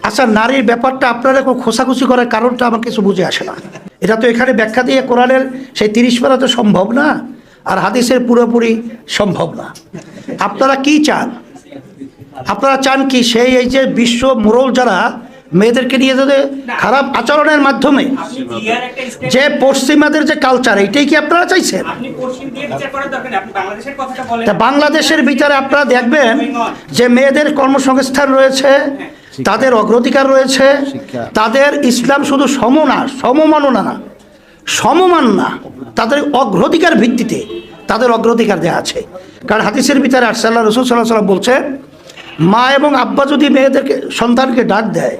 আচ্ছা, নারীর ব্যাপারটা আপনারা খুব খোসাখুসি করার কারণটা আমার কিছু বুঝে আসে না। এটা তো এখানে ব্যাখ্যা দিয়ে কোরআনের সেই 30 পারা তো সম্ভব না, আর হাদিসের পুরোপুরি সম্ভব না। আপনারা কি চান? আপনারা চান কি সেই এই যে বিশ্ব মোড়ল যারা মেয়েদেরকে নিয়ে যাতে খারাপ আচরণের মাধ্যমে যে পশ্চিমাদের যে কালচার, এইটাই কি আপনারা চাইছেন? তা বাংলাদেশের বিচারে আপনারা দেখবেন যে মেয়েদের কর্মসংস্থান রয়েছে, তাদের অগ্রাধিকার রয়েছে, তাদের ইসলাম শুধু সমমাননা না, সমমান না, তাদের অগ্রাধিকার ভিত্তিতে তাদের অগ্রাধিকার দেওয়া আছে। কারণ হাদিসের ভিতরে আল্লাহ রাসূল সাল্লাল্লাহু আলাইহি ওয়াসাল্লাম বলছে, মা এবং আব্বা যদি মেয়েদেরকে সন্তানকে ডাক দেয়,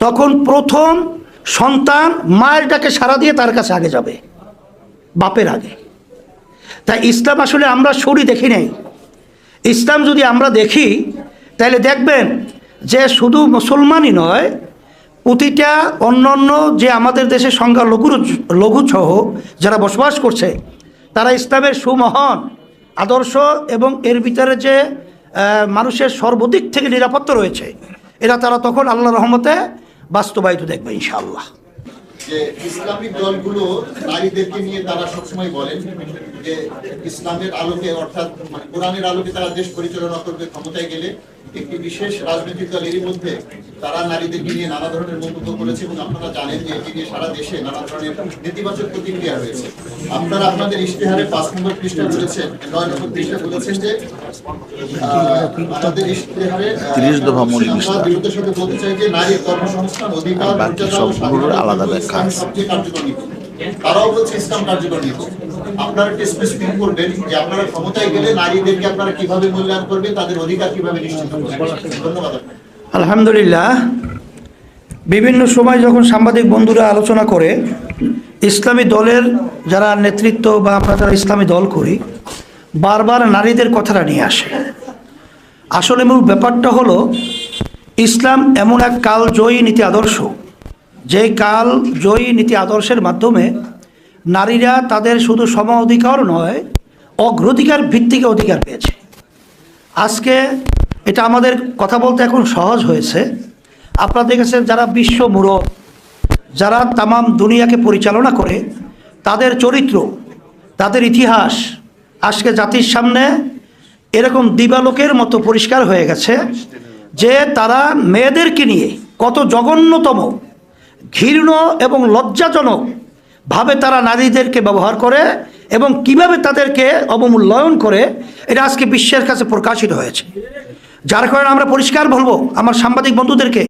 তখন প্রথম সন্তান মায়ের ডাকে সাড়া দিয়ে তার কাছে আগে যাবে, বাপের আগে। তাই ইসলাম আসলে আমরা সরি দেখি নাই। ইসলাম যদি আমরা দেখি তাহলে দেখবেন যে শুধু মুসলমানই নয়, প্রতিটা অন্য যে আমাদের দেশে লঘুসহ যারা বসবাস করছে, তারা ইসলামের সুমহান আদর্শ এবং এর ভিতরে যে মানুষের সর্বদিক থেকে নিরাপত্তা রয়েছে, এরা তারা তখন আল্লাহ রহমতে বাস্তবায়িত দেখবে ইনশাআল্লাহ। যে ইসলামিক দলগুলো নারীদেরকে নিয়ে তারা সবসময় বলেন যে ইসলামের আলোকে, অর্থাৎ কোরআনের আলোকে তারা দেশ পরিচালনা করবে, ক্ষমতায় গেলে। একটি বিশেষ রাজনৈতিক দল এরই মধ্যে তারা নারীদেরকে নিয়ে নানা ধরনের মন্তব্য করেছে, এবং আপনারা জানেন যে এটি নিয়ে সারা দেশে নানা ধরনের নেতিবাচক প্রতিক্রিয়া রয়েছে। আপনারা আপনাদের ইশতেহারে 5 নম্বর পৃষ্ঠায় বলেছেন, 9 নম্বর পৃষ্ঠায় বলেছেন যে আমাদের ইশতেহারে 30 দফা মৌলিক বিষয় বিরুদ্ধে সাথে বলতে চাই যে নারীর কর্মসংস্থান, অধিকার, সবগুলোর আলাদা ব্যাখ্যা সবচেয়ে কার্যকর নীতি। তারাও বলছে ইসলাম কার্যকর নীতি। আপনারা একটু স্পেসিফিক করবেন যে আপনারা ক্ষমতায় গেলে নারীদেরকে আপনারা কিভাবে মূল্যায়ন করবেন, তাদের অধিকার কিভাবে নিশ্চিত করবেন। ধন্যবাদ। আলহামদুলিল্লাহ, বিভিন্ন সময় যখন সাংবাদিক বন্ধুরা আলোচনা করে, ইসলামী দলের যারা নেতৃত্ব বা আমরা যারা ইসলামী দল করি, বারবার নারীদের কথাটা নিয়ে আসে। আসলে মূল ব্যাপারটা হলো, ইসলাম এমন এক কালজয়ী নীতি আদর্শ, যে কালজয়ী নীতি আদর্শের মাধ্যমে নারীরা তাদের শুধু সম অধিকার নয়, অগ্রাধিকার ভিত্তিক অধিকার পেয়েছে। আজকে এটা আমাদের কথা বলতে এখন সহজ হয়েছে। আপনারা দেখেছেন যারা বিশ্ব মুরব, যারা তামাম দুনিয়াকে পরিচালনা করে, তাদের চরিত্র, তাদের ইতিহাস আজকে জাতির সামনে এরকম দিবালোকের মতো পরিষ্কার হয়ে গেছে যে তারা মেয়েদেরকে নিয়ে কত জঘন্যতম, ঘৃণ্য এবং লজ্জাজনক ভাবে তারা নারীদেরকে ব্যবহার করে এবং কিভাবে তাদেরকে অবমূল্যায়ন করে, এটা আজকে বিশ্বের কাছে প্রকাশিত হয়েছে। যার কারণে আমরা পরিষ্কার বলবো আমার সাংবাদিক বন্ধুদেরকে,